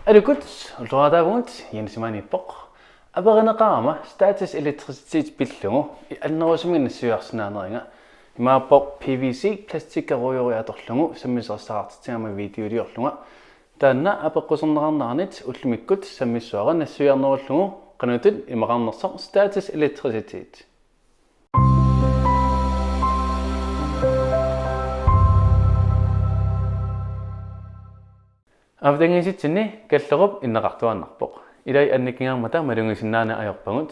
Alukut, ultraadaavuut Jens-Maani-poq aperinaqarama status electricitet pillungu annerusumgin nassuarsinaaneranga imaappoq PVC plastikkaruйориаторлугу саммисерсаартитигама видеолиорлунга таанна апеққусернеқарнаарнит уллумиккут саммиссуара нассуиарнеруллугу qanutut имақарнерсоқ status electricitet авдангиситсини каллеруп иннеқартуарнарпоқ илай анникингаармата малунгисиннаана аёрпагут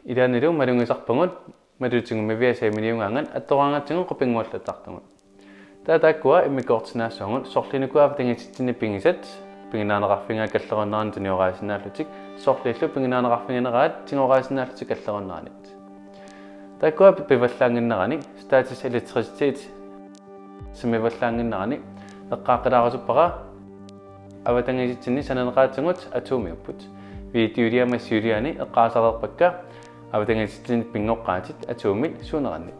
илаанилу малунгисарпагут малутингу мавиасаамилиунгаанган аттораангатсигу қупингуаллатартагут таатааккуа иммикоортинаассуангут сорлинукуа авдангиситсини пингисат пингинаанеқарфингаа каллеруннаани тиниораасинааллутик сорлиллу пингинаанеқарфингинераат тиниораасинааллутик каллеруннаанит тааккуа пиваллаангиннерани статус электриситет симиваллаангиннерани эққааққилаарусуппара аватангиситсини сананеқаатсугут атуумиуппут видеолиамассиулиани эққаасарерпакка аватангиситсини пингоққаатит атуумит суунераннит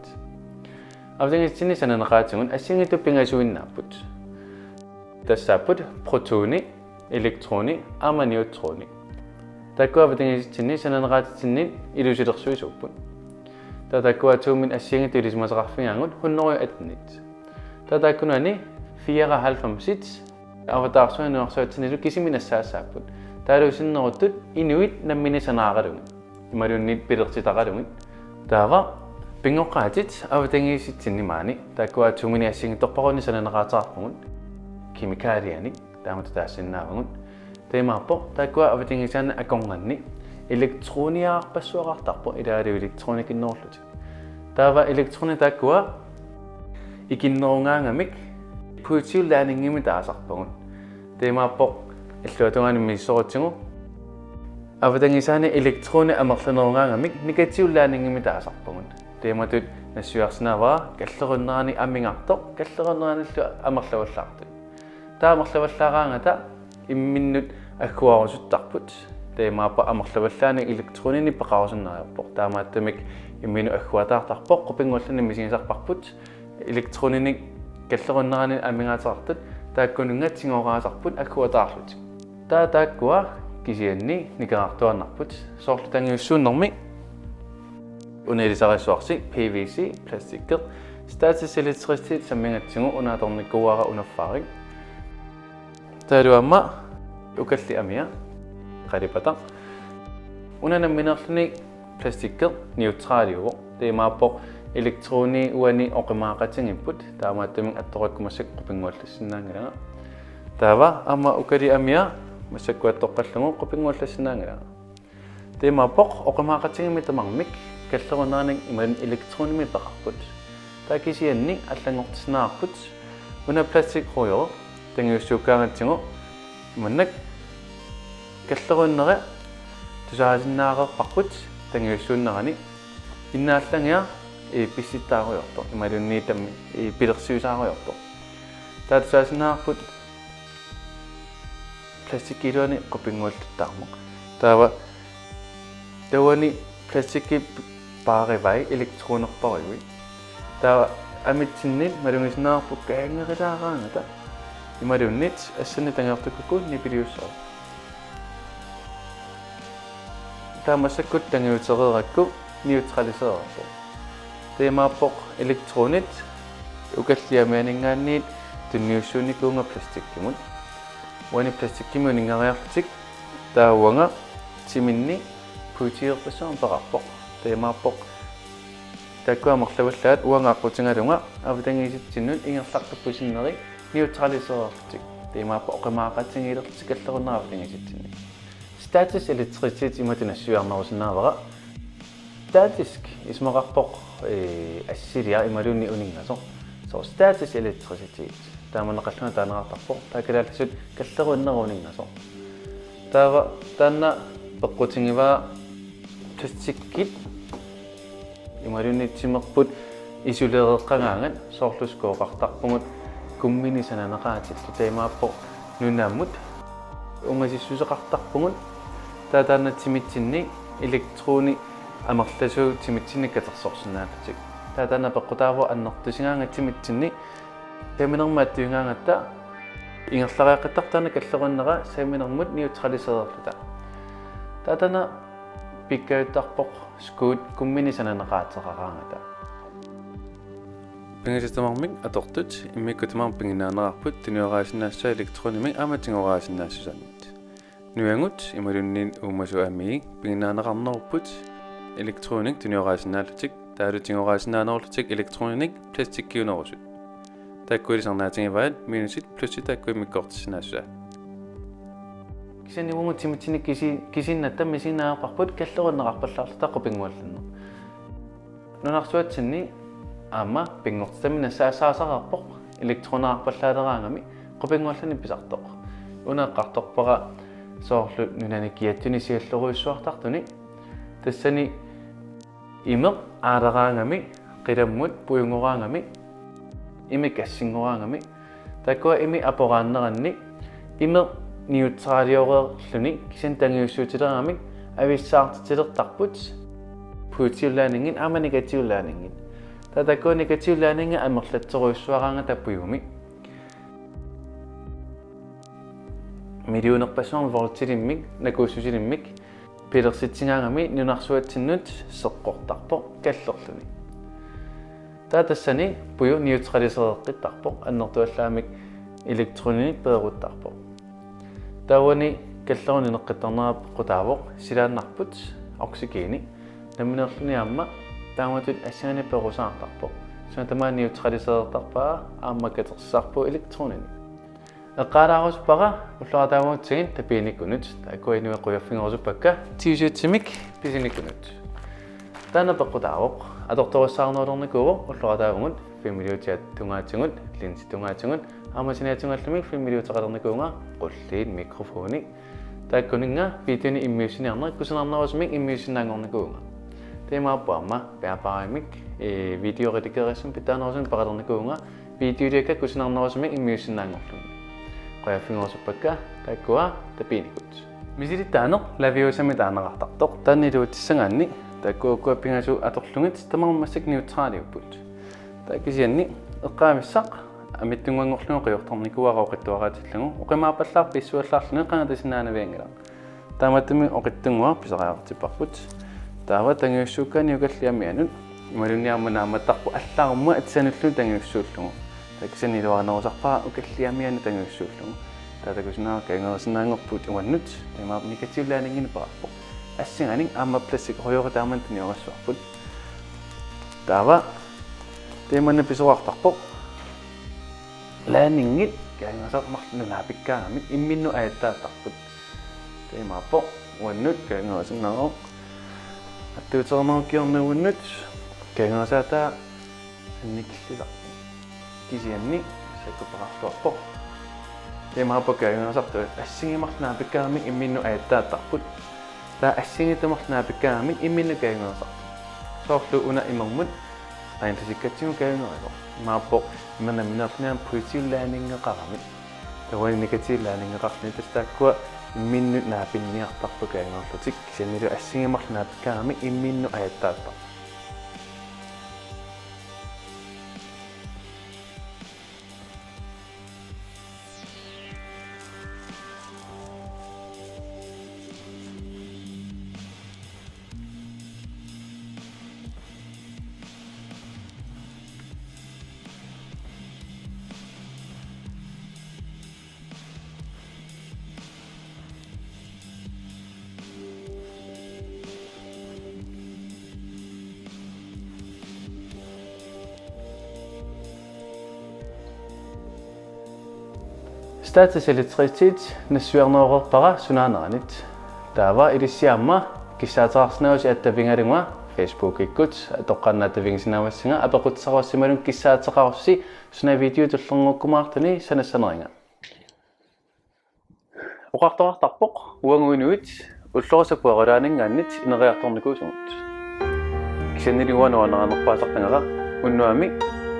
аватангиситсини сананеқаатсугут ассингиту пингасуиннааппут тассааппут протони электрони аманиутрони таккуа аватангиситсини сананеқаатитсинни илусилерсуисууппут татаккуа атуумит ассингиту илисмасеқарфигаангут хуннеруй атнит татаккунани 94 аватаарсуинуарсуатсинилу кисиминассаассааппут таалуусиннеруттут инуит намминисанааралугит ималуннит пилертитаралугит таава пингоққаатит аватангиситсиннимаани тааккуа тумини ассигиторпаруни сананеқаатаарпугут кимикалиани таамата таассиннаавагут темааппо тааккуа аватангисаана аконганни электрониаарпассуақартарпо илаалу электроникинноорлути таава электрони тааккуа икиннерунгаангамик positiv læring med dagsarbejderen. Det er meget på illutungani missorutsingu. Avadangissani elektrone amerlanerungaangamik negativ læring med dagsarbejderen. Det er meget nassuarsinavara kallerunnerani ammingartor kallerunnerani amerlavallartut. Ta amerlavallaaraangata imminnut akkuarusuttarput. Det er meget på amerlavallaani elektronini peqarusunnaarpor. Taamaattamik imminu akkuataartarpor qupingullani misingisarparput elektronini kallerunnerani ammingaataqartut taakkunungatsingooraasarput akkuataarlut taakkuа kisianni nikeraartuannarput soorlutangiussuunnermi unelisarisuarsi PVC plastikkeq status electricitet sammingatsigu unaatornikkuara unaffarik taaluamma ukalli amia qalipata unanamminerluni plastikkeq neutraliugo teemaappoq elektroni uani oqimaaqatingipput taamaattamin attorakkumassak qupinguallassinnaangalaga taava amma ukali amia massakkuattoqqallugu qupinguallassinnaangalaga teemaappoq oqimaaqatingimi tamarmik kallerunaaning iman elektronimi peqarput taakisianni allangortisnaarput una plastik ruyo tangiussuukkaangatsigu imannak kallerunnera tusaasinnaaqerparput tangiussuunnerani innaallangea писситтааруйорто ималунниитамми пилерсиусааруйорто таатсаасинаарпут пластиккилуани qupinguallаттаарму таава тавани пластикки пааривай электронерпаруи таава амитсиннит малунгиснаарпут каангерилаараангата ималуннит ассани тангертукку нипилиуссоо таамассаккут тангиутереракку neutraliseererpo teemaappoq elektronit ukalliamianingaanniit tunniussuunnikuunga plastikkimun uani plastikkimun ingariarlutik taauanga timinni puutigerpassuun peqarpoq teemaappoq taakkuamerlavallaat uangaaqqutingalunga avtangisitsinun ingerlartuppusinneri neutraliseererlutik teemaappoq oqimaaqatingiilerlutik kallerunneraavtangisitsinni status electricitet imatunassuarnerusinnaavara statisk ismaqarpoq assilia imalunni uningaso so status electricitet taamaneqalluna taaneqartarpoq taakalaalassut kallerunneruningaso taava taanna peqqutingiva plastikkit imalunni timerput isulereqqangaangat soorluskooqartarpungut kummini sananeqaatillu taimaappoq nunaammut ungasissuseqartarpungut taataanna timitsinni elektroni амерласуу тимитсинниккатерсорсиннааллутик таатана пеққутааву аннертусингаанга тимитсинни таминермааттуингаангатта Ingerlariaqqittartana kallerunnera saaminermut neutraliseerluta. Tatana pikkauttarpoq skuut kummini sananeqaateqaraangata. Pingisitamarmik atortut immikkutimarm pinginaanerarput tinioraasinnaassa elektronimik amatingoraasinnaassusannit. Nuangut imalunnin uumasuamii pinginaanerarnerput elektronik tinioraasinnaаллутик taalutingoraasinnaanerlutik elektronik plastikkiunerusut. Takkuilisarnaatingivaat minusit plussit takkuimikkortissinaassusa. Kisaniwungu timutinik kisinnatta misinaaparput kallerunneqarpallarluta qupinguallannu. Nunarsuatsinni aama pingortamina saasaasaqarpoq elektronaqarpallaaleraangami qupinguallani pisartoq. Unaqqartorpara soorlu nunanikiattuni sialleruissuartartuni tassani imeq aaleraangami qilammut puungoraangami imikassinguraangami takkua imi aporaanneranni imeq neutralioreerluni kisan tangiussuutileramik avissaartitilertarput puutiullaaningin aama negatiullaaningin tatakua negatiullaaninga amerlatseruissuaraanga tappuyumi millionerpassuarn voltilimmik nakuussusilimmik pilersitsingaangami nunarsuatsinnut seqqortarpoq kallerluni taatassani puyu neutralisereqqittarpoq annertuallaamik elektronik peeruttarpoq tawani kalleruni neqqittarnerap qutaavoq silaannarput oksigeeni naminerluni aamma taamatut assaani perusaartarpoq suatamaa neutraliseertarpaa aamma katerssaarpu elektronini eqqaalaarusupara ulluartaamuutsigin tapiinikkunut taakkuinua quyaffingorusupakka tiusiutsimik pisinikkunut taana peqqutaavoq atortorussаарnerlernikууvo ulluartaamungut 5 minuutiat tungaatsingut linsi tungaatsingut amasinaatungallumi 5 minuutaqalernikuunga qulliin mikrofoni taakkuninga videoni immiussiniarner kusinarnerusmik immiussinaangornikuunga teemaappuarma peapaarimik videoredigeerissum pitaanerusum paqalernikuunga videoliakka kusinarnerusmik immiussinaangorlumi quyaffingorusupakka taakkua tapiinikut misilittaaner laviusami taanerartartoq taanniluutissagaanni takkua pingasu atorlungit tamarmassak neutraaliupput takkisianni eqqaamissaq amittunguangorlungu qiortarnikuaraoqittuaraatillagu oqimaapallar pissuallaarluni qangatasinaanaviangala taamattumi oqittunguar pisaqaartipparput taava tangiussukkaani ukalliamianut imalunniarmanaammattarpu allаарumma atsanullu tangiussuullugu takkisaniluarnerusarpara ukalliamianu tangiussuullugu taatakusinaa kaingerisinaangorput uannut tamaap negatiullaaningini pararpoq assingani aamma plastik hoyoritaamantuni orassuarput taava teemanna pisoqartarpoq laaningit kaingerisarmarlunaapikkaaami imminnu aattaattarput teemaappoq uannut kaingerisinaaqoq аттуuтернерукиорнууннут кангерсаатаа анникиллисар кисианни саккупақарлуарпоқ темааппа кангерсарту ассигимарлнаа пиккаами имминну ааттааттарпут таа ассигитамарлнаа имминну кангерсар соорлу уна имермут таинтасиккатсигу кангерисо мааппоқ имернаминерлниам пуитиуллаанингеқарами тавани негативлаанингеқарлни тастааккуа imminnu naapinniartarpu kaangerlutik kisanilu assigimarlunaapikkaami imminnu ajattaattar Status elektricitet nassuarneoqerpara sunaaneranit taava ilissiaamma kissaateqarsinausi attavingalungua Facebook ikkut toqqannaatavingisinaamassinga apequtsaruassimalun kissaateqarussi suna video tullerngukkumaartani sanassaneringa oqartoqartarpoq uanguinuit ullorusapuaqulaaningaannit ineriartornikuusungut kisanniliuanuaneraanerpaasartangara unnuami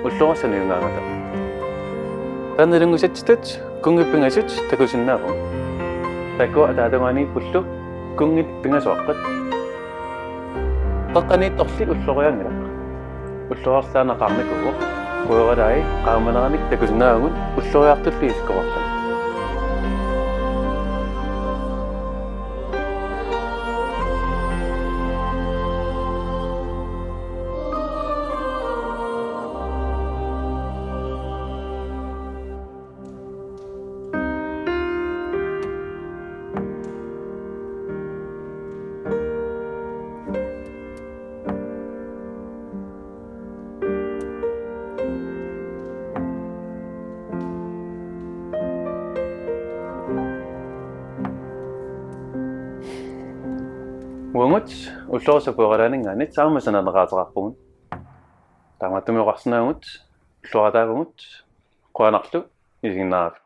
ullorusanuungaangata tannerungusatitut kungipingasut takusinnaaru takku ataatangani pullu kungit pingasuaqqat qaqqaniittorli ulloriangala ulloraarlaanaqarnikuuq kueralai qaamanaarnik takusinnaagut ulloriartulli iskoorlan унгут уллорисапуаралаанингаанит саамасананераатеқарпугун тааматтумиоқарсинаангут уллуаратаагунгут қуанарлу илигиннарафик